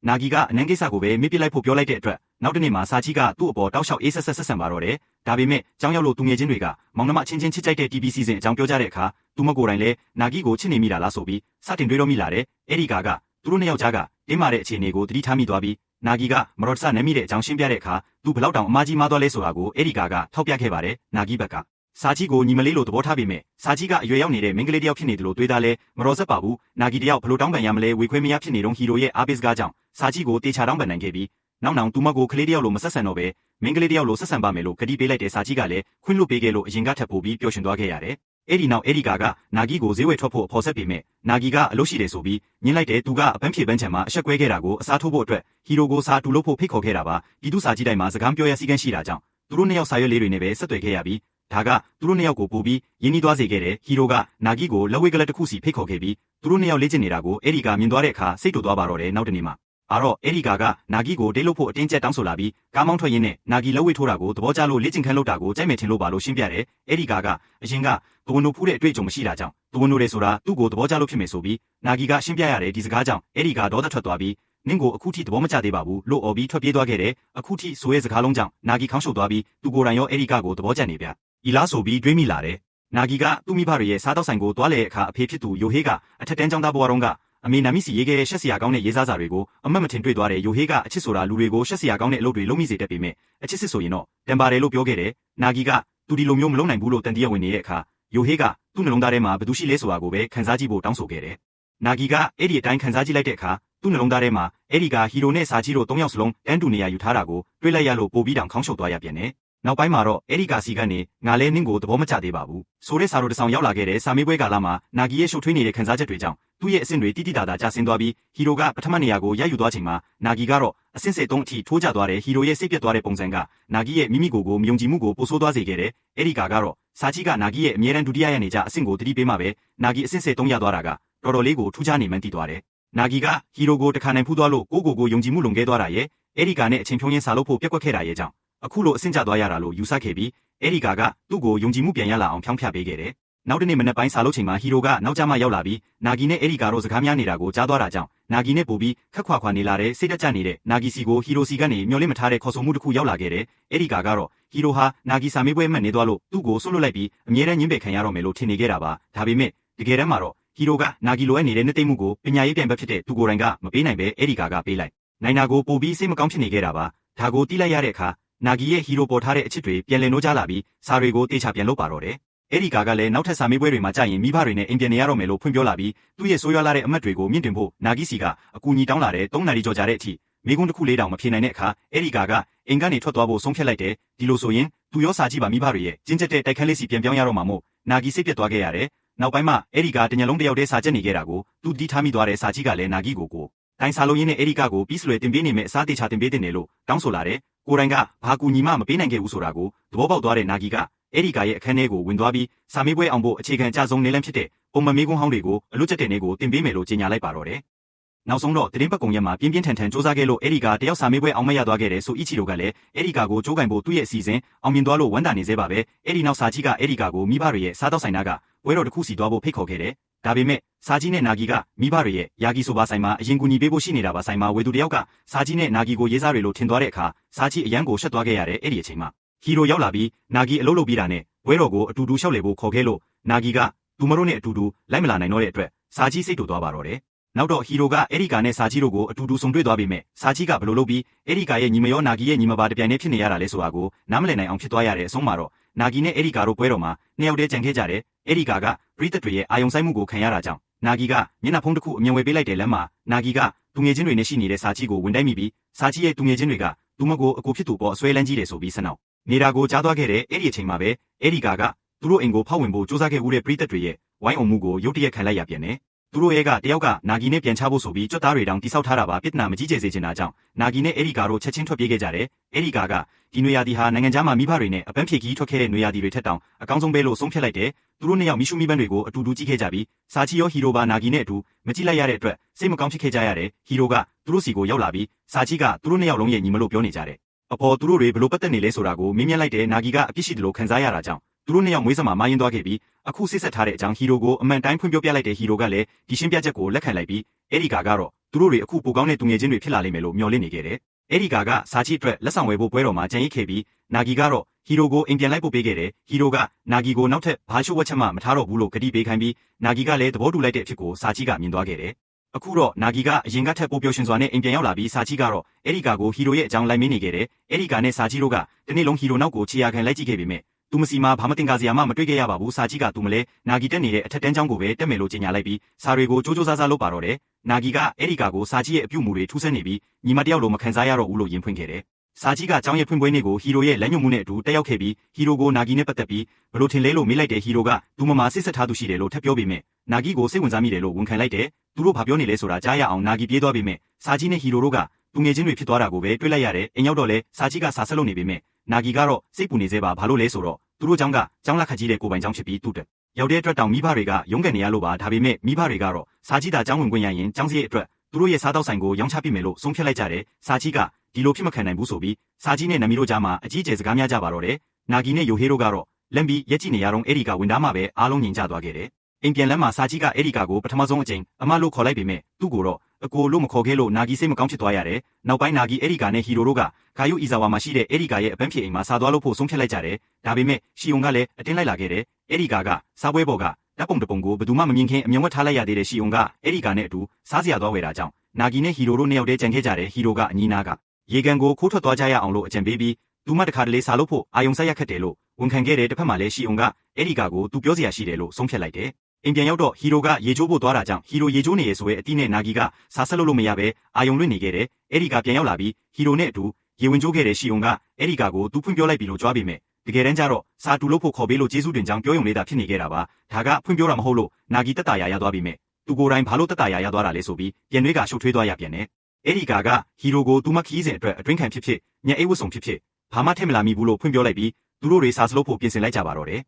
နာဂီကအနန်းကိစ္စကိုပဲမေ့ပစ်လိုက်ဖို့ပြောလိုက်တဲ့အတွက်နောက်တနေ့မှာစာကြီးကသူ့အပေါ်တောက်လျှောက်အေးဆက်ဆက်ဆံပါတော့တယ်ဒါပေမဲ့ကြောင်းရောက်လို့သူငယ်ချင်းတွေကမောင်နှမချင်းချင်းချစ်ကြိုက်တဲ့ TV စီစဉ်အကြောင်းပြောကြတဲ့အခါသူမကိုယ်တိုင်လည်းနာဂီကိုချစ်နေမိတာလားဆိုပြီးစတင်တွေးတော့မိလာတယ်အဲ့ဒီကသူတို့နှစ်ယောက်ကြားကတင်းမာတဲ့အခြေအနေကိုသတိထားမိသွားပြီးနာဂီကမတော်တဆနမ်းမိတဲ့အကြောင်းရှင်းပြတဲ့အခါသူဘလောက်တောင်အမားကြီးမားသွားလဲဆိုတာကိုအဲ့ဒီကထောက်ပြခဲ့ပါတယ်နာဂီဘက်ကစာကြီးကိုညီမလေးလိုသဘောထားပေမဲ့စာကြီးကအရွယ်ရောက်နေတဲ့မိန်းကလေးတယောက်ဖြစ်နေတယ်လို့တွေးသားလဲမတော်ဆက်ပါဘူးနာဂီတယောက်ဘလို့တောင်းပန်ရမလဲဝေခွဲမရဖြစ်နေတော့ဟီရိုရဲ့အားပေးစကားကြောင့်စာကြီးကိုတေချာတောင်းပန်နိုင်ခဲ့ပြီးနောက်သူမကိုကလေးတယောက်လိုမဆက်ဆံတော့ပဲမိန်းကလေးတယောက်လိုဆက်ဆံပါမယ်လို့ကတိပေးလိုက်တဲ့စာကြီးကလည်းခွင့်လွှတ်ပေးခဲ့လို့အရင်ကထပ်ပို့ပြီးပျော်ရွှင်သွားခဲ့ရတယ်အဲ့ဒီနောက်အဲ့ဒီကနာဂီကိုဈေးဝယ်ထွက်ဖို့အဖော်ဆက်ပေမဲ့နာဂီကအလုပ်ရှိတယ်ဆိုပြီးညှင်းလိုက်တဲ့သူကအပန်းဖြေပန်းချံမှာအဆက်ကွဲခဲ့တာကိုအစားထိုးဖို့အတွက်ဟီရိုကိုစာတူလို့ဖို့ဖိတ်ခေါ်ခဲ့တာပါပြည်သူစာကြီးတိုင်းမှာစကားပြောရစီကန်းရှိတာကြောင့်သူတို့နှစ်ယောက်စာရွက်လေးတွေနဲ့ပဲဆက်သွယ်ခဲ့ရပြီးဒါကသူတို့နှစ်ယောက်ကိုပို့ပြီးရင်းနှီးသွားစေခဲ့တဲ့ဟီရိုကနာဂီကိုလက်ဝဲကလပ်တစ်ခုစီဖိတ်ခေါ်ခဲ့ပြီးသူတို့နှစ်ယောက်လေ့ကျင့်နေတာကိုအဲ့ဒီကမြင်သွားတဲ့အခါစိတ်တူသွားပါတော့တယ်နောက်တနေ့မှာအဲ့ဒီကနာဂီကိုဒိတ်လို့ဖို့အတင်းကျပ်တောင်းဆိုလာပြီးကားမောင်းထွက်ရင်းနဲ့နာဂီလက်ဝဲထိုးတာကိုသဘောကျလို့လေ့ကျင့်ခန်းလုပ်တာကိုကြိုက်မယ်ထင်လို့ပါလို့ရှင်းပြတယ်အဲ့ဒီကအရင်ကသူဝန်တို့ဖူးတဲ့အတွေ့အကြုံမရှိတာကြောင့်သူဝန်တို့တွေဆိုတာသူ့ကိုသဘောကျလို့ဖြစ်မယ်ဆိုပြီးနာဂီကရှင်းပြရတယ်ဒီစကားကြောင့်အဲ့ဒီကဒေါသထွက်သွားပြီးနင့်ကိုအခုထိသဘောမကျသေးပါဘူးလို့အော်ပြီးထွက်ပြေးသွားခဲ့တယ်အခုထိဆိုရဲစကားလုံးကြောင့်နာဂီခေါင်းရှုပ်သွားပြီးသူကိုယ်တိုင်ရောအဲ့ဒီကကိုသဘောကျနေဗျဤလားဆိုပြီးတွေးမိလာတယ်နာဂီကသူ့မိဘတွေရဲ့စားတောက်ဆိုင်ကိုတွားလေအခါအဖေဖြစ်သူယိုဟေးကအထက်တန်းကျောင်းသားဘဝတုန်းကအမေနာမိစီရေးခဲ့တဲ့ရှက်စရာကောင်းတဲ့ရေးစားစာတွေကိုအမတ်မထင်တွေ့သွားတဲ့ယိုဟေးကအချစ်ဆိုတာလူတွေကိုရှက်စရာကောင်းတဲ့အလုပ်တွေလုပ်မိစေတတ်ပေမဲ့အချစ်စစ်ဆိုရင်တော့တန်ပါတယ်လို့ပြောခဲ့တယ်နာဂီကသူဒီလိုမျိုးမလုပ်နိုင်ဘူးလို့တန်တရားဝင်နေတဲ့အခါယိုဟေးကသူ့နှလုံးသားထဲမှာဘသူရှိလဲဆိုတာကိုပဲခန်းစားကြည့်ဖို့တောင်းဆိုခဲ့တယ်နာဂီကအဲ့ဒီအတိုင်းခန်းစားကြည့်လိုက်တဲ့အခါသူ့နှလုံးသားထဲမှာအဲ့ဒီကဟီရိုနဲ့စာကြီးတို့၃ယောက်စလုံးတန်းတူနေရယူထားတာကိုတွေးလိုက်ရလို့ပိုပြီးတောင်ခေါင်းရှုပ်သွားရပြန်တယ်နောက်ပိုင်းမှာတော့အဲ့ဒီကစီကနေငါလဲနင့်ကိုသဘောမကျသေးပါဘူးဆိုတဲ့စာတို့တစ်ဆောင်ရောက်လာခဲ့တဲ့စာမေးပွဲကာလမှာနာဂီရဲ့ရှုပ်ထွေးနေတဲ့ခံစားချက်တွေကြောင့်သူ့ရဲ့အဆင့်တွေတိတိတသာကျဆင်းသွားပြီးဟီရိုကပထမနေရာကိုရယူသွားချိန်မှာနာဂီကတော့အဆင့်73အထိထိုးကျသွားတဲ့ဟီရိုရဲ့စိတ်ပြတ်သွားတဲ့ပုံစံကနာဂီရဲ့မိမိကိုယ်မယုံကြည်မှုကိုပိုဆိုးသွားစေခဲ့တယ်အဲ့ဒီကတော့စာကြီးကနာဂီရဲ့အမြဲတမ်းဒုတိယရနေကြအဆင့်ကိုတတိပေးမှပဲနာဂီအဆင့်73ရသွားတာကတော်တော်လေးကိုထူးခြားနေမှန်းသိသွားတယ်နာဂီကဟီရိုကိုတခါနိုင်ဖူးသွားလို့ကိုယုံကြည်မှုလွန်ကဲသွားတာရဲ့အဲ့ဒီကနဲ့အချိန်ဖြုံးရင်းစာလုပ်ဖို့ပြက်ကွက်ခဲ့တာရဲ့ကြောင့်အခုလိုအဆင့်ကျသွားရတာလို့ယူဆခဲ့ပြီးအဲ့ဒီကသူ့ကိုယုံကြည်မှုပြန်ရလာအောင်ဖြောင်းဖြပေးခဲ့တယ်နောက်တနေ့မနက်ပိုင်းစာလုပ်ချိန်မှာဟီရိုကနောက်ကျမှရောက်လာပြီးနာဂီနဲ့အဲ့ဒီကတော့စကားများနေတာကိုကြားသွားတာကြောင့်နာဂီနဲ့ပို့ပြီးခက်ခွာနေလာတဲ့စိတ်တက်ကြနေတဲ့နာဂီစီကိုဟီရိုစီကနေမျောလင့်မထားတဲ့ခေါ်ဆိုမှုတစ်ခုရောက်လာခဲ့တယ်အဲ့ဒီကတော့ဟီရိုဟာနာဂီစာမေးပွဲမှတ်နေသွားလို့သူ့ကိုဆွတ်လွတ်လိုက်ပြီးအမြဲတမ်းညှင်းပယ်ခံရတော့မယ်လို့ထင်နေခဲ့တာပါဒါပေမဲ့တကယ်တမ်းမှာတော့ဟီရိုကနာဂီလိုအပ်နေတဲ့နှစ်သိမ့်မှုကိုပညာရေးပြိုင်ဘက်ဖြစ်တဲ့သူကိုယ်တိုင်ကမပေးနိုင်ပဲအဲ့ဒီကပေးလိုက်နိုင်တာကိုပို့ပြီးစိတ်မကောင်းဖြစ်နေခဲ့တာပါဒါကိုတီးလိုက်ရတဲ့အခါနာဂီရဲ့ဟီရိုပေါ်ထားတဲ့အချစ်တွေပြန်လည်နှိုးကြလာပြီးစာတွေကိုတေချာပြန်လုပ်ပါတော့တယ်အဲ့ဒီကလည်းနောက်ထပ်စာမေးပွဲတွေမှာကြာရင်မိဘတွေနဲ့အိမ်ပြန်နေရတော့မယ်လို့ဖွင့်ပြောလာပြီးသူ့ရဲ့ဆိုးရွားလာတဲ့အမတ်တွေကိုမြင့်တင်ဖို့နာဂီစီကအကူအညီတောင်းလာတဲ့3နာရီကျော်ကြာတဲ့အထိမိကုန်းတစ်ခုလေးတောင်မဖြေနိုင်တဲ့အခါအဲ့ဒီအိမ်ကနေထွက်သွားဖို့ဆုံးဖြတ်လိုက်တယ်ဒီလိုဆိုရင်သူရောစာကြည့်ပါမိဘတွေရဲ့ကျဉ်ကျက်တဲ့တိုက်ခန်းလေးစီပြန်ပြောင်းရတော့မှာမို့နာဂီစိတ်ပြတ်သွားခဲ့ရတယ်နောက်ပိုင်းမှာအဲ့ဒီတညလုံးတယောက်တည်းစာချက်နေခဲ့တာကိုသူတီးထားမိသွားတဲ့စာကြီးကလည်းနာဂီကိုတိုင်းစာလုံးရင်းနဲ့အဲ့ဒီကိုပြီးဆွေတင်ပေးနေမဲ့အစားတေချာတင်ပေးတင်တယ်လို့တောင်းဆိုလာတယ်ကိုယ်တိုင်ကဘာကူညီမှမပေးနိုင်ခဲ့ဘူးဆိုတာကိုသဘောပေါက်သွားတဲ့နာဂီကအဲ့ဒီရဲ့အခန်းထဲကိုဝင်သွားပြီးစာမေးပွဲအောင်ဖို့အခြေခံအကျဆုံးနေလမ်းဖြစ်တဲ့ပုံမှန်မေးခွန်းဟောင်းတွေကိုအလွတ်ကျက်တဲ့နေကိုတင်ပေးမယ်လို့ကြေညာလိုက်ပါတော့တယ်နောက်ဆုံးတော့သတင်းပတ်ကုံရက်မှာပြင်းပြင်းထန်ထန်စူးစမ်းခဲ့လို့အဲ့ဒီတယောက်စာမေးပွဲအောင်မရသွားခဲ့တယ်ဆိုအီချီတို့ကလည်းအဲ့ဒီကိုကြိုးကင်ဖို့သူ့ရဲ့အစီအစဉ်အောင်မြင်သွားလို့ဝမ်းသာနေသေးပါပဲအဲ့ဒီနောက်စာကြီးကအဲ့ဒီကိုမိဘတွေရဲ့စားတော့ဆိုင်နာကပွဲတော်တစ်ခုစီသွားဖို့ဖိတ်ခေါ်ခဲ့တယ်ဒါပေမဲ့စာကြီးနဲ့နာဂီကမိဘတွေရဲ့ယာဂီဆိုပါဆိုင်မှာအရင်ကူညီပေးဖို့ရှိနေတာပါဆိုင်မှာဝေသူတယောက်ကစာကြီးနဲ့နာဂီကိုရေးစားတွေလို့ထင်သွားတဲ့အခါစာကြီးအရန်ကိုရှက်သွားခဲ့ရတယ်အဲ့ဒီအချိန်မှာဟီရိုရောက်လာပြီးနာဂီအလုပ်လုပ်ပြီးတာနဲ့ပွဲတော်ကိုအတူတူရှောက်လေဖို့ခေါ်ခဲ့လို့နာဂီကသူမတို့နဲ့အတူတူလိုက်မလာနိုင်တော့တဲ့အတွက်စာကြီးစိတ်တူသွားပါတော့တယ်နောက်တော့ဟီရိုကအဲ့ဒီနဲ့စာကြီးတို့ကိုအတူတူဆုံတွေ့သွားပြီမဲ့စာကြီးကဘလို့လုပ်ပြီးအဲ့ဒီရဲ့ညီမရောနာဂီရဲ့ညီမပါတပြိုင်တည်းဖြစ်နေရတာလဲဆိုတာကိုနားမလည်နိုင်အောင်ဖြစ်သွားရတဲ့အဆုံးမှာတော့နာဂီနဲ့အဲ့ဒီတို့ပွဲတော်မှာနှစ်ယောက်တည်းကြံခဲ့ကြတယ်အဲ့ဒီပရိသတ်တွေရဲ့အာယုံဆိုင်မှုကိုခံရတာကြောင့်နာဂီကမျက်နှာဖုံးတစ်ခုအမြင်ဝေပေးလိုက်တဲ့လမ်းမှာနာဂီကသူငယ်ချင်းတွေနဲ့ရှိနေတဲ့စာကြီးကိုဝင်တိုက်မိပြီးစာကြီးရဲ့သူငယ်ချင်းတွေကသူမကိုအကိုဖြစ်သူပေါ်အဆွဲလန်းကြီးတယ်ဆိုပြီးဆနောက်နေတာကိုကြားသွားခဲ့တဲ့အဲ့ဒီအချိန်မှာပဲအဲ့ဒီသူတို့အိမ်ကိုဖောက်ဝင်ဖို့စူးစမ်းခဲ့ဦးတဲ့ပရိသတ်တွေရဲ့ဝိုင်းအောင်မှုကိုရုတ်တရက်ခံလိုက်ရပြန်တယ်သူတို့ရဲ့တယောက်ကနာဂီနဲ့ပြန်ချဖို့ဆိုပြီးကြွတ်သားတွေတောင်တိဆောက်ထားတာပါပြဿနာမကြီးကျယ်စေချင်တာကြောင့်နာဂီနဲ့အဲ့ဒီတို့ချက်ချင်းထွက်ပြေးခဲ့ကြတယ်အဲ့ဒီဒီနွေရာသီဟာနိုင်ငံခြားမှာမိဘတွေနဲ့အပန်းဖြေခီးထွက်ခဲ့တဲ့နွေရာသီတွေထက်တောင်အကောင်းဆုံးပဲလို့ဆုံးဖြတ်လိုက်တယ်သူတို့နှစ်ယောက်မိရှုမိပန်းတွေကိုအတူတူကြည့်ခဲ့ကြပြီးစာချီရောဟီရိုပါနာဂီနဲ့အတူမကြည့်လိုက်ရတဲ့အတွက်စိတ်မကောင်းဖြစ်ခဲ့ကြရတယ်ဟီရိုကသူတို့စီကိုရောက်လာပြီးစာချီကသူတို့နှစ်ယောက်လုံးရဲ့ညီမလို့ပြောနေကြတယ်အပေါ်သူတို့တွေဘလို့ပတ်သက်နေလဲဆိုတာကိုမေးမြန်းလိုက်တဲ့နာဂီကအပြစ်ရှိတယ်လို့ခံစားရတာကြောင့် သူတို့နှစ်ယောက်မွေးစမှာမာရင်သွားခဲ့ပြီးအခုစစ်ဆက်ထားတဲ့အကြောင်းဟီရိုကိုအမှန်တိုင်းဖွင့်ပြောပြလိုက်တဲ့ဟီရိုကလည်းဒီရှင်းပြချက်ကိုလက်ခံလိုက်ပြီးအဲ့ဒီကတော့သူတို့တွေအခုပိုကောင်းတဲ့သူငယ်ချင်းတွေဖြစ်လာလိမ့်မယ်လို့မျှော်လင့်နေခဲ့တယ်။အဲ့ဒီကစာချီအတွက်လက်ဆောင်ဝယ်ဖို့ပွဲတော်မှာကြံရိတ်ခဲ့ပြီးနာဂီကတော့ဟီရိုကိုအိမ်ပြန်လိုက်ပို့ပေးခဲ့တယ်။ဟီရိုကနာဂီကိုနောက်ထပ်ဘာရှိုးဝက်ချက်မှမထားတော့ဘူးလို့ကတိပေးခိုင်းပြီးနာဂီကလည်းသဘောတူလိုက်တဲ့အဖြစ်ကိုစာချီကမြင်သွားခဲ့တယ်။အခုတော့နာဂီကအရင်ကထက်ပိုပျော်ရွှင်စွာနဲ့အိမ်ပြန်ရောက်လာပြီးစာချီကတော့အဲ့ဒီကိုဟီရိုရဲ့အကြောင်းလိုက်မင်းနေခဲ့တယ်။အဲ့ဒီနဲ့စာချီတို့ကတနေ့လုံးဟီရိုနောက်ကိုခြေရာခံလိုက်ကြည့်ခဲ့ပေမဲ့သူမစီမှာဘာမတင်ကားစရာမှမတွေ့ခဲ့ရပါဘူးစာကြီးကသူမလဲနာဂီတက်နေတဲ့အထက်တန်းကျောင်းကိုပဲတက်မယ်လို့ကြေညာလိုက်ပြီးစာတွေကိုကြိုးစားစားလုပ်ပါတော့တယ်နာဂီကအဲ့ဒီကိုစာကြီးရဲ့အပြုမူတွေထူးဆန်းနေပြီးညီမတယောက်လိုမခံစားရတော့ဘူးလို့ရင်ဖွင့်ခဲ့တယ်စာကြီးကကျောင်းရဲ့ဖွင့်ပွဲနေ့ကိုဟီရိုရဲ့လက်ညှိုးမှုနဲ့အတူတက်ရောက်ခဲ့ပြီးဟီရိုကိုနာဂီနဲ့ပတ်သက်ပြီးဘလို့ထင်လဲလို့မေးလိုက်တဲ့ဟီရိုကသူမမစစ်ဆက်ထားသူရှိတယ်လို့ထပ်ပြောပေမဲ့နာဂီကိုစိတ်ဝင်စားမိတယ်လို့ဝန်ခံလိုက်တယ်သူတို့ဘာပြောနေလဲဆိုတာကြားရအောင်နာဂီပြေးသွားပေမဲ့စာကြီးနဲ့ဟီရိုတို့ကသူငယ်ချင်းတွေဖြစ်သွားတာကိုပဲတွေ့လိုက်ရတယ်အိမ်ရောက်တော့လဲစာကြီးကစာဆက်လုပ်နေပေမဲ့နာဂီကတော့စိတ်ပူနေသေးပါဘာလို့လဲဆိုတော့သူတို့ကျောင်းလက်ခတ်ကြီးတဲ့ကိုပိုင်ကျောင်းဖြစ်ပြီးသူ့တက်ရောက်တဲ့အတွက်တောင်မိဘတွေကရုန်းကန်နေရလို့ပါဒါပေမဲ့မိဘတွေကတော့စာကြီးတာကျောင်းဝင်ခွင့်ရရင်ကျောင်းစရိတ်အတွက်သူတို့ရဲ့စားတောက်ဆိုင်ကိုရောင်းချပြမယ်လို့ဆုံးဖြတ်လိုက်ကြတယ်စာကြီးကဒီလိုဖြစ်မခံနိုင်ဘူးဆိုပြီးစာကြီးနဲ့နမီတို့ကြားမှာအကြီးအကျယ်စကားများကြပါတော့တယ်နာဂီနဲ့ယိုဟေးတို့ကတော့လမ်းပြီးရက်ကြည့်နေရတော့အဲ့ဒီကဝင်သားမှပဲအားလုံးညင်ကြသွားခဲ့တယ်အိမ်ပြန်လမ်းမှာစာကြီးကအဲ့ဒီကိုပထမဆုံးအကြိမ်အမလို့ခေါ်လိုက်ပေမဲ့သူ့ကိုတော့အကိုလို့မခေါ်ခဲ့လို့နာဂီစိတ်မကောင်းဖြစ်သွားရတယ်နောက်ပိုင်းနာဂီအဲ့ဒီနဲ့ဟီရိုတို့ကဂါယုအီဇာဝါမှာရှိတဲ့အဲ့ဒီရဲ့အပန်းဖြေအိမ်မှာစားသွားလို့ဖို့ဆုံးဖြတ်လိုက်ကြတယ်ဒါပေမဲ့ရှီယုံကလည်းအတင်းလိုက်လာခဲ့တယ်အဲ့ဒီကစားပွဲပေါ်ကတပ်ပုံတပုံကိုဘယ်သူမှမမြင်ခင်အမြင်ဝတ်ထားလိုက်ရသေးတဲ့ရှီယုံကအဲ့ဒီနဲ့အတူစားစရာသွားဝယ်တာကြောင့်နာဂီနဲ့ဟီရိုတို့နှစ်ယောက်တည်းကြံခဲ့ကြတယ်ဟီရိုကအညီနာကရေကန်ကိုခိုးထွက်သွားကြရအောင်လို့အကြံပေးပြီးသူမတခါတလေစားလို့ဖို့အာယုံဆက်ရခက်တယ်လို့ဝန်ခံခဲ့တဲ့တစ်ဖက်မှာလည်းရှီယုံကအဲ့ဒီကိုသူပြောစရာရှိတယ်လို့ဆုံးဖြတ်လိုက်တယ်အိမ်ပြန်ရောက်တော့ဟီရိုကရေချိုးဖို့သွားတာကြောင့်ဟီရိုရေချိုးနေရဆိုရဲ့အတိနဲ့နာဂီကစားဆက်လို့မရပဲအာယုံလွင့်နေခဲ့တယ်အဲ့ဒီပြန်ရောက်လာပြီးဟီရိုနဲ့အတူရေဝင်ချိုးခဲ့တဲ့ရှီယုံကအဲ့ဒီကိုသူဖွင့်ပြောလိုက်ပြီလို့ကြွားပေမဲ့တကယ်တမ်းကျတော့စာတူလို့ဖို့ခေါ်ပေးလို့ကျေးဇူးတင်ကြောင်းပြောရုံလေးသာဖြစ်နေခဲ့တာပါဒါကဖွင့်ပြောတာမဟုတ်လို့နာဂီတက်တာရသွားပြီမဲ့သူကိုယ်တိုင်ဘာလို့တက်တာရသွားတာလဲဆိုပြီးပြန်တွေကရှုပ်ထွေးသွားရပြန်တယ်အဲ့ဒီဟီရိုကိုသူမခီးစဉ်အတွက်အတွင်းခံဖြစ်ညက်အိတ်ဝတ်ဆောင်ဖြစ်ဘာမှထည့်မလာမိဘူးလို့ဖွင့်ပြောလိုက်ပြီးသူတို့တွေစာစလို့ဖို့ပြင်ဆင်လိုက်ကြပါတော့တ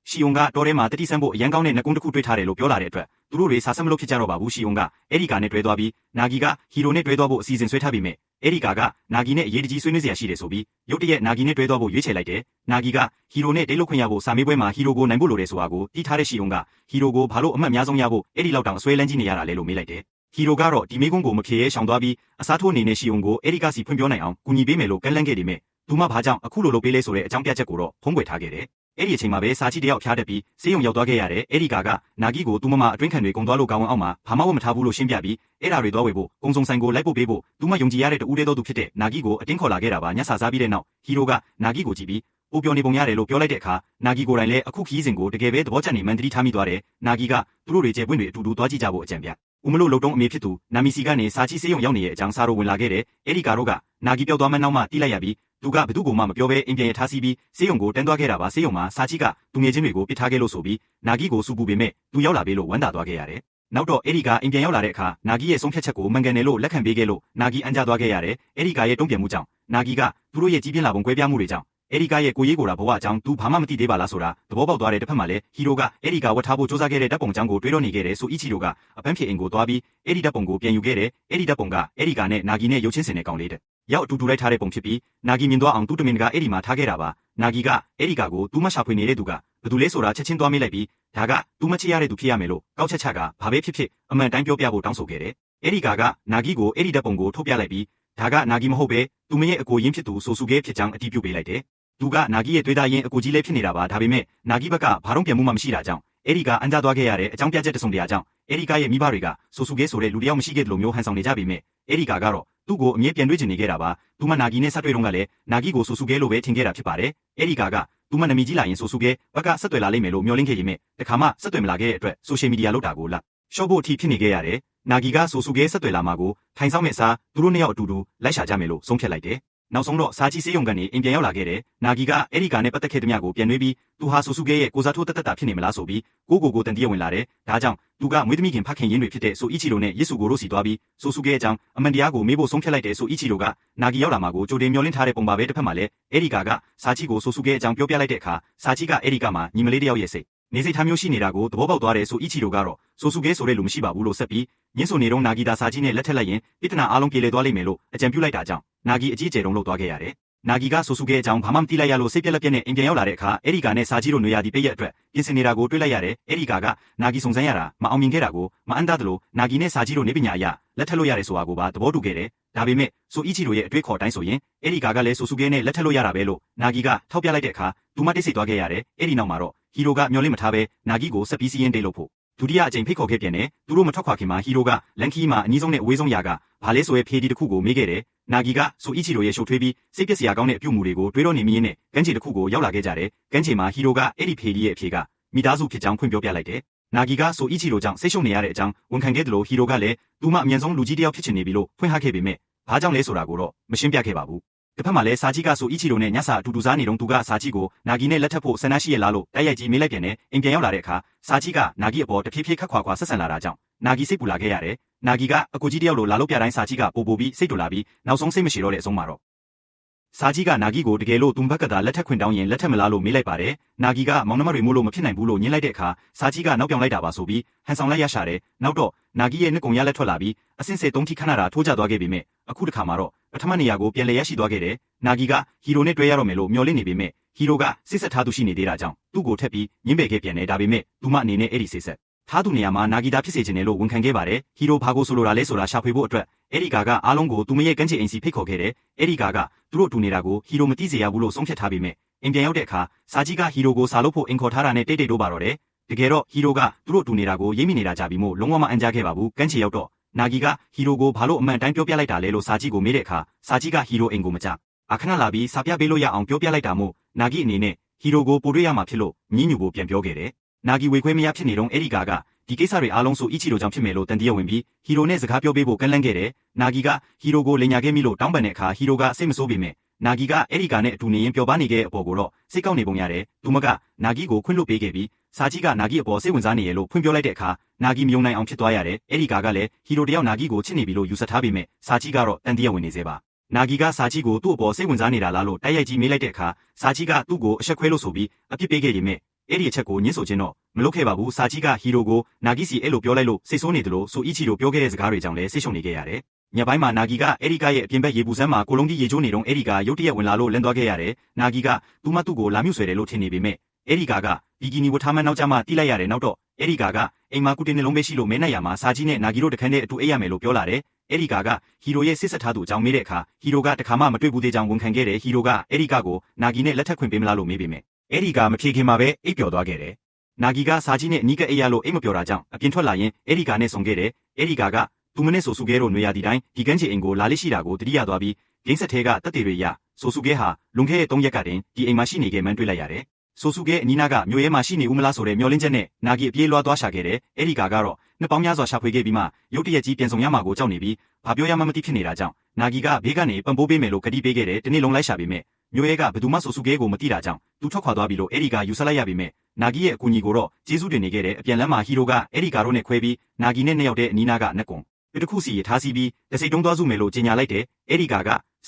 ယ်ရှီယုံကတော်ထဲမှာတတိဆန်းဖို့အရန်ကောင်းတဲ့နှကုန်းတစ်ခုတွေ့ထားတယ်လို့ပြောလာတဲ့အတွက်သူတို့တွေစာဆက်မလို့ဖြစ်ကြတော့ပါဘူးရှီယုံကအဲ့ဒီနဲ့တွဲသွားပြီးနာဂီကဟီရိုနဲ့တွဲသွားဖို့အစီအစဉ်ဆွဲထားပြီးမြဲအဲ့ဒီနာဂီနဲ့အရေးတကြီးဆွေးနွေးစရာရှိတယ်ဆိုပြီးရုတ်တရက်နာဂီနဲ့တွဲသွားဖို့ရွေးချယ်လိုက်တယ်နာဂီကဟီရိုနဲ့တိတ်လုခွင့်ရဖို့စာမေးပွဲမှာဟီရိုကိုနိုင်ဖို့လိုတယ်ဆိုတာကိုတီးထားတဲ့ရှီယုံကဟီရိုကိုဘာလို့အမှတ်အများဆုံးရဖို့အဲ့ဒီလောက်တောင်အစွဲလန်းကြီးနေရတာလဲလို့မေးလိုက်တယ်ဟီရိုကတော့ဒီမေးခွန်းကိုမဖြေရဲရှောင်သွားပြီးအစားထိုးအနေနဲ့ရှီယုံကိုအဲ့ဒီစီဖွင့်ပြောနိုင်အောင်ကူညီပေးမယ်လို့ကမ်းလှမ်းခဲ့တယ်မြဲသူမဘာကြောင့်အခုလိုလုပ်ပေးလဲဆိုတဲ့အကြောင်းပြချက်ကိုတော့ဖုံးကွယ်ထားခဲ့တယ်အဲ့ဒီအချိန်မှာပဲစာချီတယောက်ဖျားတက်ပြီးဆေးရုံရောက်သွားခဲ့ရတယ်အဲ့ဒီနာဂီကိုသူမမအတွင်းခံတွေကုံသွားလို့ကောင်းအောင်မှာဘာမှဝတ်မထားဘူးလို့ရှင်းပြပြီးအဲ့ဒါတွေသွားဝေဖို့ကုံစုံဆိုင်ကိုလိုက်ဖို့ပေးဖို့သူမယုံကြည်ရတဲ့တူးတဲ့တော်သူဖြစ်တဲ့နာဂီကိုအတင်းခေါ်လာခဲ့တာပါညစာစားပြီးတဲ့နောက်ဟီရိုကနာဂီကိုကြည့်ပြီးအိုပြောနေပုံရတယ်လို့ပြောလိုက်တဲ့အခါနာဂီကိုယ်တိုင်လည်းအခုခီးစဉ်ကိုတကယ်ပဲသဘောကျနေမှန်တတိထားမိသွားတယ်နာဂီကသူတို့တွေကျဲပွင့်တွေအတူတူသွားကြည့်ကြဖို့အကြံပြဦးမလို့လုံတုံးအမေဖြစ်သူနာမီစီကနေစာချီဆေးရုံရောက်နေတဲ့အကြောင်းစာရိုဝင်လာခဲ့တယ်အဲ့ဒီတို့ကနာဂီပြောက်သွားမှနောက်မှတီးလိုက်ရပြီးသူကဘသူ့ကိုမှမပြောဘဲအိမ်ပြန်ရထားစီးပြီးဆေးရုံကိုတန်းသွားခဲ့တာပါဆေးရုံမှာစာချီကသူငယ်ချင်းတွေကိုပစ်ထားခဲ့လို့ဆိုပြီးနာဂီကိုစူပူပေမဲ့သူရောက်လာပြီလို့ဝမ်းသာသွားခဲ့ရတယ်နောက်တော့အဲ့ဒီအိမ်ပြန်ရောက်လာတဲ့အခါနာဂီရဲ့ဆုံးဖြတ်ချက်ကိုမှန်ကန်တယ်လို့လက်ခံပေးခဲ့လို့နာဂီအန်ကြသွားခဲ့ရတယ်အဲ့ဒီရဲ့တုံ့ပြန်မှုကြောင့်နာဂီကသူတို့ရဲ့ကြီးပြင်းလာပုံကွဲပြားမှုတွေကြောင့်အဲ့ဒီရဲ့ကိုရေးကိုတာဘဝအကြောင်းသူဘာမှမသိသေးပါလားဆိုတာသဘောပေါက်သွားတဲ့တစ်ဖက်မှာလည်းဟီရိုကအဲ့ဒီဝတ်ထားဖို့စူးစမ်းခဲ့တဲ့တပ်ပုံအကြောင်းကိုတွေးတော့နေခဲ့တယ်ဆိုအီချီရိုကအပန်းဖြေအိမ်ကိုသွားပြီးအဲ့ဒီတပ်ပုံကိုပြန်ယူခဲ့တယ်အဲ့ဒီတပ်ပုံကအဲ့ဒီနဲ့နာဂီနဲ့ရုပ်ချင်းစင်တဲ့ကောင်လေးတဲ့ရောက်အတူတူလိုက်ထားတဲ့ပုံဖြစ်ပြီးနာဂီမြင်သွားအောင်သူ့တမင်ကအဲ့ဒီမှာထားခဲ့တာပါနာဂီကအဲ့ဒီကိုသူမရှာဖွေနေတဲ့သူကဘယ်သူလဲဆိုတာချက်ချင်းသွားမိလိုက်ပြီးဒါကသူမချစ်ရတဲ့သူဖြစ်ရမယ်လို့ကောက်ချက်ချကဘာပဲဖြစ်အမှန်တိုင်းပြောပြဖို့တောင်းဆိုခဲ့တယ်အဲ့ဒီနာဂီကိုအဲ့ဒီတပ်ပုံကိုထုတ်ပြလိုက်ပြီးဒါကနာဂီမဟုတ်ပဲသူမရဲ့အကိုရင်းဖြစ်သူဆိုစုခဲဖြစ်ကြောင်းအတည်ပြုပေးလိုက်တယ်သူကနာဂီရဲ့တွေးသားရင်းအကိုကြီးလေးဖြစ်နေတာပါဒါပေမဲ့နာဂီဘက်ကဘာတော့ပြန်မှုမှမရှိတာကြောင့်အဲ့ဒီအန်ကြသွားခဲ့ရတဲ့အကြောင်းပြချက်တစုံတရာကြောင့်အဲ့ဒီရဲ့မိဘတွေကဆိုစုခဲဆိုတဲ့လူတယောက်မရှိခဲ့တယ်လို့မျိုးဟန်ဆောင်နေကြပေမဲ့အဲ့ဒီကတော့သူ့ကိုအမြဲပြန်တွေ့ချင်နေခဲ့တာပါသူမနာဂီနဲ့ဆက်တွေ့တော့ကလည်းနာဂီကိုဆိုစုခဲလို့ပဲထင်ခဲ့တာဖြစ်ပါတယ်အဲ့ဒီသူမနမီကြီးလာရင်ဆိုစုခဲဘက်ကဆက်သွယ်လာလိမ့်မယ်လို့မျှော်လင့်ခဲ့ရင်တခါမှဆက်သွယ်မလာခဲ့တဲ့အတွက်ဆိုရှယ်မီဒီယာလောက်တာကိုရှော့ဖို့အထိဖြစ်နေခဲ့ရတယ်နာဂီကဆိုစုခဲဆက်သွယ်လာမှာကိုထိုင်ဆောင်မဲ့စားသူတို့နှစ်ယောက်အတူတူလိုက်ရှာကြမယ်လို့ဆုံးဖြတ်လိုက်တယ်နောက်ဆုံးတော့စာချီဆေးရုံကနေအိမ်ပြန်ရောက်လာခဲ့တယ်။နာဂီကအဲ့ဒီနဲ့ပတ်သက်ခဲ့တဲ့မြကိုပြန်နှွေးပြီးသူဟာဆိုစုခဲရဲ့ကိုစားထိုးတက်တာဖြစ်နေမလားဆိုပြီးကိုတန်တရဝင်လာတယ်။ဒါကြောင့်သူကမွေးသမီးခင်ဖခင်ရင်းတွေဖြစ်တဲ့ဆိုအီချီရိုနဲ့ယေစုကိုတို့စီသွားပြီးဆိုစုခဲအကြောင်းအမှန်တရားကိုမေးဖို့ဆုံးဖြတ်လိုက်တဲ့ဆိုအီချီရိုကနာဂီရောက်လာမှာကိုကြိုတင်မျှော်လင့်ထားတဲ့ပုံပါပဲတစ်ဖက်မှာလည်းအဲ့ဒီစာချီကိုဆိုစုခဲအကြောင်းပြောပြလိုက်တဲ့အခါစာချီကအဲ့ဒီမှာညီမလေးတယောက်ရဲ့စိတ်နေစိတ်ထားမျိုးရှိနေတာကိုသဘောပေါက်သွားတယ်ဆိုအီချီရိုကတော့ဆိုစုခဲဆိုတဲ့လူမရှိပါဘူးလို့ဆက်ပြီးညင်းဆိုနေတော့နာဂီတာစာချီနဲ့လက်ထက်လိုက်ရင်ပြဿနာအားလုံးပြေလည်သွားလိမ့်မယ်လို့အကြံပြုလိုက်တာကြောင့်နာဂီအကြီးအကျယ်တုံးလှုပ်သွားခဲ့ရတယ် နာဂီကဆိုဆူကဲအကြောင်းဘာမှမသိလိုက်ရလို့စိတ်ပြက်လက်ပြက်နဲ့အိမ်ပြန်ရောက်လာတဲ့အခါအဲ့ဒီကနဲ့စာကြီးတို့နွေရာသီပိတ်ရက်အတွက်ပြင်ဆင်နေတာကိုတွေ့လိုက်ရတယ်အဲ့ဒီကနာဂီစုံစမ်းရတာမအောင်မြင်ခဲ့တာကိုမအန်တာတို့နာဂီနဲ့စာကြီးတို့နေပညာအရလက်ထပ်လို့ရတယ်ဆိုတာကိုပါသဘောတူခဲ့တယ်ဒါပေမဲ့ဆိုအီချီတို့ရဲ့အတွေ့အခေါ်တိုင်းဆိုရင်အဲ့ဒီကလည်းဆိုဆူကဲနဲ့လက်ထပ်လို့ရတာပဲလို့နာဂီကထောက်ပြလိုက်တဲ့အခါသူမတိတ်ဆိတ်သွားခဲ့ရတယ်အဲ့ဒီနောက်မှာတော့ဟီရိုကမျောလင့်မထားပဲနာဂီကိုဆက်ပြီးစီးရင်တိတ်လို့ဖို့ဒုတိယအကြိမ်ဖိတ်ခေါ်ခဲ့ပြန်တယ်သူတို့မထွက်ခွာခင်မှာဟီရိုကလန်ခီမှာအနည်းဆုံးနဲ့အဝေးဆုံးຢာကဘာလဲဆိုရဲဖေးဒီတစ်ခုကိုမေးခဲ့တယ်နာဂီကဆိုအီချီတို့ရဲ့ရှုပ်ထွေးပြီးစိတ်ပျက်စရာကောင်းတဲ့အပြုအမူတွေကိုတွေးတော့နေမိရင်းနဲ့ကန်းချေတစ်ခုကိုရောက်လာခဲ့ကြတယ်ကန်းချေမှာဟီရိုကအဲ့ဒီဖေးဒီရဲ့အဖြေကမိသားစုဖြစ်ကြောင်းဖွင့်ပြောပြလိုက်တယ်နာဂီကဆိုအီချီတို့ကြောင့်စိတ်ရှုပ်နေရတဲ့အကြောင်းဝန်ခံခဲ့တယ်လို့ဟီရိုကလည်းသူမအမြန်ဆုံးလူကြီးတယောက်ဖြစ်ချင်နေပြီလို့ဖွင့်ဟခဲ့ပေမဲ့ဘာကြောင့်လဲဆိုတာကိုတော့မရှင်းပြခဲ့ပါဘူးတစ်ဖက်မှာလည်းစာကြီးကဆိုအီချီတို့နဲ့ညစာအတူတူစားနေတော့သူကစာကြီးကိုနာဂီနဲ့လက်ထပ်ဖို့ဆန္ဒရှိရလားလို့တိုက်ရိုက်ကြီးမေးလိုက်ပြန်တယ်အိမ်ပြန်ရောက်လာတဲ့အခါစာကြီးကနာဂီအပေါ်တဖြည်းဖြည်းခက်ခွာခွာဆက်ဆံလာတာကြောင့်နာဂီစိတ်ပူလာခဲ့ရတယ်နာဂီကအကူကြီးတယောက်လိုလာလို့ပြတိုင်းစာကြီးကပိုပြီးစိတ်တူလာပြီးနောက်ဆုံးစိတ်မရှိတော့တဲ့အဆုံးမှာတော့စာကြီးကနာဂီကိုတကယ်လို့သူဘက်ကသာလက်ထပ်ခွင့်တောင်းရင်လက်ထပ်မလားလို့မေးလိုက်ပါတယ်နာဂီကမောင်နှမတွေမို့လို့မဖြစ်နိုင်ဘူးလို့ညင်းလိုက်တဲ့အခါစာကြီးကနောက်ပြောင်းလိုက်တာပါဆိုပြီးဟန်ဆောင်လိုက်ရရှာတယ်နောက်တော့နာဂီရဲ့နှစ်ကုံရလက်ထွက်လာပြီးအစင်စေသုံးထိခဏတာထိုးကျသွားခဲ့ပေမဲ့အခုတခါမှာတော့ပထမနေရာကိုပြန်လည်ရရှိသွားခဲ့တယ်နာဂီကဟီရိုနဲ့တွေ့ရတော့မယ်လို့မျှော်လင့်နေပေမဲ့ဟီရိုကစစ်ဆက်ထားသူရှိနေသေးတာကြောင့်သူ့ကိုထက်ပြီးညင်းပယ်ခဲ့ပြန်တယ်ဒါပေမဲ့သူမအနေနဲ့အဲ့ဒီစစ်ဆက်ထားသူနေရာမှာနာဂီတာဖြစ်စေချင်တယ်လို့ဝန်ခံခဲ့ပါတယ်ဟီရိုဘာကိုဆိုလိုတာလဲဆိုတာရှာဖွေဖို့အတွက်အဲ့ဒီကအားလုံးကိုသူမရဲ့ကန်းချေအိမ်စီဖိတ်ခေါ်ခဲ့တယ်အဲ့ဒီကသူတို့တူနေတာကိုဟီရိုမသိစေရဘူးလို့ဆုံးဖြတ်ထားပေမဲ့အိမ်ပြန်ရောက်တဲ့အခါစာကြီးကဟီရိုကိုစာလုပ်ဖို့အင်ခေါ်ထားတာနဲ့တိတ်တို့ပါတော့တယ်တကယ်တော့ဟီရိုကသူတို့တူနေတာကိုရိပ်မိနေတာကြပြီမို့လုံးဝမအန်ကြားခဲ့ပါဘူးကန်းချေရောက်တော့နာဂီကဟီရိုကိုဘာလို့အမှန်တိုင်းပြောပြလိုက်တာလဲလို့စာကြီးကိုမေးတဲ့အခါစာကြီးကဟီရိုအိမ်ကိုမကြအခဏလာပြီးစာပြပေးလို့ရအောင်ပြောပြလိုက်တာမို့နာဂီအနေနဲ့ဟီရိုကိုပိုတွေ့ရမှာဖြစ်လို့ညင်းညူဖို့ပြန်ပြောခဲ့တယ်နာဂီဝေခွဲမရဖြစ်နေတော့အဲ့ဒီကဒီကိစ္စတွေအားလုံးဆိုအီချီတို့ကြောင့်ဖြစ်မယ်လို့တန်တရာဝင်ပြီးဟီရိုနဲ့စကားပြောပေးဖို့ကန့်လန့်ခဲ့တယ်။နာဂီကဟီရိုကိုလိန်ညာခဲ့မိလို့တောင်းပန်တဲ့အခါဟီရိုကစိတ်မဆိုးပေမဲ့နာဂီကအဲ့ဒီကနဲ့အတူနေရင်ပျော်ပါနေခဲ့တဲ့အပေါ်ကိုတော့စိတ်ကောက်နေပုံရတယ်။သူမကနာဂီကိုခွင့်လွှတ်ပေးခဲ့ပြီးစာကြီးကနာဂီအပေါ်စိတ်ဝင်စားနေရလို့ဖွင့်ပြောလိုက်တဲ့အခါနာဂီမယုံနိုင်အောင်ဖြစ်သွားရတယ်။အဲ့ဒီကလည်းဟီရိုတယောက်နာဂီကိုချစ်နေပြီလို့ယူဆထားပေမဲ့စာကြီးကတော့တန်တရာဝင်နေသေးပါ။နာဂီကစာကြီးကိုသူ့အပေါ်စိတ်ဝင်စားနေတာလားလို့တိုက်ရိုက်ကြီးမေးလိုက်တဲ့အခါစာကြီးကသူ့ကိုအဆက်ခွဲလို့ဆိုပြီးအပြစ်ပေးခဲ့ရင်မဲ့အဲ့ဒီအချက်ကိုညှင်းဆိုခြင်းတော့မလုပ်ခဲ့ပါဘူးစာကြီးကဟီရိုကိုနာဂီစီအဲ့လိုပြောလိုက်လို့စိတ်ဆိုးနေတယ်လို့ဆိုအီချီတို့ပြောခဲ့တဲ့စကားတွေကြောင့်လည်းစိတ်ရှုံနေခဲ့ရတယ်ညပိုင်းမှာနာဂီကအဲ့ဒီကရဲ့အပြင်ဘက်ရေပူစမ်းမှာကိုလုံးကြီးရေချိုးနေတော့အဲ့ဒီကရုတ်တရက်ဝင်လာလို့လန်သွားခဲ့ရတယ်နာဂီကသူ့ကိုလာမြုပ်ဆွဲတယ်လို့ထင်နေပေမဲ့အဲ့ဒီကဘီကီနီဝတ်ထားမှနောက်ကျမှတီးလိုက်ရတယ်နောက်တော့အဲ့ဒီကအိမ်မှာကုတင်နှလုံးပဲရှိလို့မဲနိုင်ရမှာစာကြီးနဲ့နာဂီတို့တခန်းနဲ့အတူအိပ်ရမယ်လို့ပြောလာတယ်အဲ့ဒီကဟီရိုရဲ့စစ်ဆက်ထားသူအကြောင်းမေးတဲ့အခါဟီရိုကတခါမှမတွေ့ဘူးသေးကြောင်းဝန်ခံခဲ့တယ်ဟီရိုကအဲ့ဒီကိုနာဂီနဲ့လက်ထပ်ခွင့်ပေးမလားလို့မေးပေမဲ့အဲ့ဒီကမဖြေခင်မှာပဲအိပ်ပျော်သွားခဲ့တယ်နာဂီကစာကြီးနဲ့အနီးကပ်အိပ်ရလို့အိမ်မပျော်တာကြောင့်အပြင်ထွက်လာရင်အဲ့ဒီနဲ့ဆုံခဲ့တယ်အဲ့ဒီကသူမနဲ့ဆိုစုခဲတို့နွေရာသီတိုင်းဒီကန်းချေအိမ်ကိုလာလိရှိတာကိုတတိယသွားပြီးဂိမ်းဆက်ထဲကတက်တေတွေရဆိုစုခဲဟာလွန်ခဲ့တဲ့3ရက်ကတင်ဒီအိမ်မှာရှိနေခဲ့မှန်းတွေ့လိုက်ရတယ်ဆိုစုခဲအနီးနားကမြို့ရဲမှာရှိနေဦးမလားဆိုတဲ့မျှော်လင့်ချက်နဲ့နာဂီအပြေးလွှားသွားရှာခဲ့တယ်အဲ့ဒီကတော့နှစ်ပေါင်းများစွာရှာဖွေခဲ့ပြီးမှရုတ်တရက်ကြီးပြန်ဆောင်ရမှာကိုကြောက်နေပြီးဘာပြောရမှမသိဖြစ်နေတာကြောင့်နာဂီကဘေးကနေပံ့ပိုးပေးမယ်လို့ကတိပေးခဲ့တယ်တနေ့လုံးလိုက်ရှာပေမဲ့မြို့ရဲကဘယ်သူမှဆိုစုခဲကိုမသိတာကြောင့်သူထွက်ခွာသွားပြီလို့အဲ့ဒီကယူဆလိုက်ရပေမဲ့နာဂီရဲ့အကူအညီကိုတော့ကျေးဇူးတင်နေခဲ့တယ်အပြန်လမ်းမှာဟီရိုကအဲ့ဒီကတော့နဲ့ခွဲပြီးနာဂီနဲ့နှစ်ယောက်တည်းအနီးနားကနက်ကွန်တစ်ခုစီထားစီပြီးတစိတ်တုံးသွားစုမယ်လို့ကြေညာလိုက်တယ်အဲ့ဒီက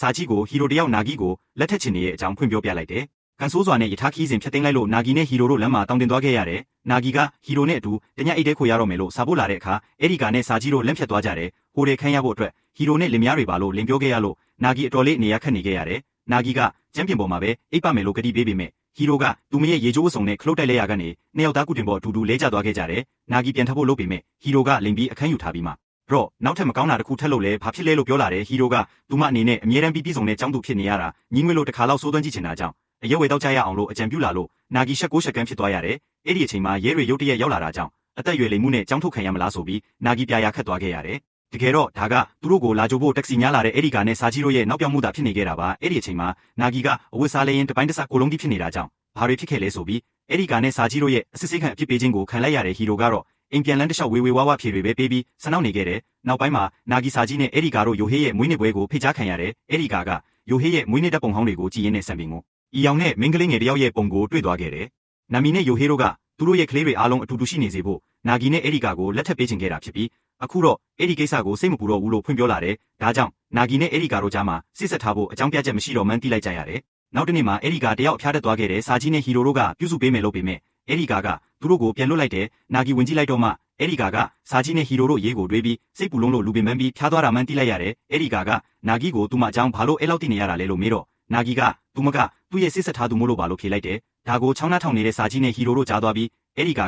စာကြီးကိုဟီရိုတယောက်နာဂီကိုလက်ထက်ချင်နေတဲ့အကြောင်းဖွင့်ပြောပြလိုက်တယ်ကန်ဆိုးစွာနဲ့ယထာခီးစဉ်ဖြတ်သိမ်းလိုက်လို့နာဂီနဲ့ဟီရိုတို့လမ်းမှာတောင်းတင်သွားခဲ့ရတယ်။နာဂီကဟီရိုနဲ့အတူတညအိတ်တဲခွေရတော့မယ်လို့စာပို့လာတဲ့အခါအဲ့ဒီနဲ့စာကြီးတို့လက်ဖြတ်သွားကြတယ်။ဟိုတွေခန်းရဖို့အတွက်ဟီရိုနဲ့လင်မယားတွေပါလို့လင်ပြောခဲ့ရလို့နာဂီအတော်လေးနေရခက်နေခဲ့ရတယ်။နာဂီကကျမ်းပြင်ပေါ်မှာပဲအိပ်ပါမယ်လို့ကတိပေးပေမဲ့ဟီရိုကသူမရဲ့ရေချိုးစုံနဲ့ခလုတ်တိုက်လိုက်ရကနေနှစ်ယောက်သားကုတင်ပေါ်အတူတူလဲကျသွားခဲ့ကြတယ်။နာဂီပြန်ထပ်ဖို့လုပ်ပေမဲ့ဟီရိုကလိန်ပြီးအခန်းယူထားပြီးမှတော့နောက်ထပ်မကောင်းတာတစ်ခုထပ်လို့လဲဘာဖြစ်လဲလို့ပြောလာတယ်ဟီရိုကသူမအနေနဲ့အမြဲတမ်းပြီးစုံတဲ့ចောင်းသူဖြစ်နေရတာညီငွေလို့တစ်ခါလောက်စိုးသွင်းကြည့်ချင်တာကြောင့်အရက်ဝယ်တောက်ကြရအောင်လို့အကြံပြုလာလို့နာဂီရှက်ကိုရှက်ကန်းဖြစ်သွားရတယ်။အဲ့ဒီအချိန်မှာရဲတွေရုတ်တရက်ရောက်လာတာကြောင့်အသက်ရွယ်လိမ်မှုနဲ့ကြောင်းထုတ်ခံရမလားဆိုပြီးနာဂီပြာရခတ်သွားခဲ့ရတယ်။တကယ်တော့ဒါကသူတို့ကိုလာကြိုဖို့တက္ကစီညားလာတဲ့အဲ့ဒီနဲ့စာကြီးတို့ရဲ့နောက်ပြောင်းမှုသာဖြစ်နေခဲ့တာပါ။အဲ့ဒီအချိန်မှာနာဂီကအဝတ်စားလဲရင်တပိုင်းတစကိုလုံးကြီးဖြစ်နေတာကြောင့်ဘာတွေဖြစ်ခဲ့လဲဆိုပြီးအဲ့ဒီနဲ့စာကြီးတို့ရဲ့အစစ်စိတ်ခံအဖြစ်ပေးခြင်းကိုခံလိုက်ရတဲ့ဟီရိုကတော့အိမ်ပြန်လန်းတစ်လျှောက်ဝေဝါးဖြေတွေပဲပေးပြီးဆနောက်နေခဲ့တယ်။နောက်ပိုင်းမှာနာဂီစာကြီးနဲ့အဲ့ဒီတို့ယိုဟေးရဲ့မွေးနေ့ပွဲကိုဖိတ်ကြားခံရတယ်။အဲ့ဒီယိုဟေးရဲ့မွေးနေ့တပ်ပုံဟောင်းတွေကိုကြည့်ရင်းနဲ့ဆံပင်ကိုဤအောင်နဲ့မင်းကလေးငယ်တယောက်ရဲ့ပုံကိုတွေ့သွားခဲ့တယ်။နာမီနဲ့ယိုဟေးတို့ကသူတို့ရဲ့ကလေးတွေအားလုံးအတူတူရှိနေစေဖို့နာဂီနဲ့အဲ့ဒီကိုလက်ထပ်ပေးချင်ခဲ့တာဖြစ်ပြီးအခုတော့အဲ့ဒီကိစ္စကိုစိတ်မပူတော့ဘူးလို့ဖွင့်ပြောလာတယ်။ဒါကြောင့်နာဂီနဲ့အဲ့ဒီတို့ကြားမှာစစ်ဆက်ထားဖို့အကြောင်းပြချက်မရှိတော့မှန်းသိလိုက်ကြရတယ်။နောက်တစ်နေ့မှာအဲ့ဒီတယောက်အဖျားတက်သွားခဲ့တဲ့စာကြီးနဲ့ဟီရိုတို့ကပြုစုပေးမယ်လို့ပေမဲ့အဲ့ဒီသူတို့ကိုပြန်လွတ်လိုက်တယ်။နာဂီဝင်ကြည့်လိုက်တော့မှအဲ့ဒီစာကြီးနဲ့ဟီရိုတို့ရေးကိုတွေးပြီးစိတ်ပူလုံးလို့လူပင်ပန်းပြီးဖျားသွားတာမှန်းသိလိုက်ရတယ်။အဲ့ဒီနာဂီကိုသူမအကြောင်းဘာလို့အဲ့လောက်သိနေရတာလဲလို့မေးတော့ နာဂီကသူမကသူ့ရဲ့စစ်ဆက်ထားသူမို့လို့ပါလို့ဖြေလိုက်တယ်ဒါကိုချောင်းနှထောင်နေတဲ့စာကြီးနဲ့ဟီရိုတို့ကြားသွားပြီးအဲ့ဒီက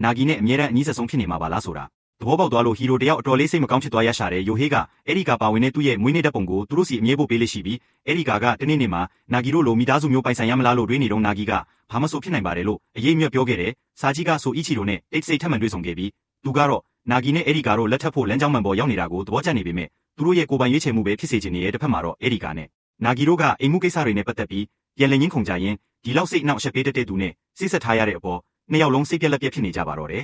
နာဂီနဲ့အမြဲတမ်းအနီးဆုံးဖြစ်နေမှာပါလားဆိုတာသဘောပေါက်သွားလို့ဟီရိုတယောက်အတော်လေးစိတ်မကောင်းဖြစ်သွားရရှာတယ်ယိုဟေးကအဲ့ဒီကပါဝင်တဲ့သူ့ရဲ့မွေးနေ့ဓာတ်ပုံကိုသူတို့စီအမြဲပို့ပေးလိမ့်ရှိပြီးအဲ့ဒီကတနေ့နေ့မှာနာဂီတို့လိုမိသားစုမျိုးပိုင်ဆိုင်ရမလားလို့တွေးနေတော့နာဂီကဘာမဆိုဖြစ်နိုင်ပါတယ်လို့အရေးမြတ်ပြောခဲ့တယ်စာကြီးကဆိုအီချီရိုနဲ့တိတ်ဆိတ်ထပ်မံတွေ့ဆုံခဲ့ပြီးသူကတော့နာဂီနဲ့အဲ့ဒီကတော့လက်ထပ်ဖို့လမ်းကြောင်းမှန်ပေါ်ရောက်နေတာကိုသဘောကျနေပေမဲ့သူတို့ရဲ့ကိုယ်ပိုင်ရွေးချယ်မှုပဲဖြစ်စေချင်နေတဲ့တစ်ဖက်မှာတော့အဲ့ဒီကနဲ့နာဂီတို့ကအိမ်မှုကိစ္စတွေနဲ့ပတ်သက်ပြီးပြန်လည်ရင်းခုန်ကြရင်ဒီလောက်စိတ်အနှောက်အယှက်ပေးတတ်တဲ့သူနဲ့စိတ်ဆက်ထားရတဲ့အပေါ်နှစ်ယောက်လုံးစိတ်ပြက်လက်ပြက်ဖြစ်နေကြပါတော့တယ်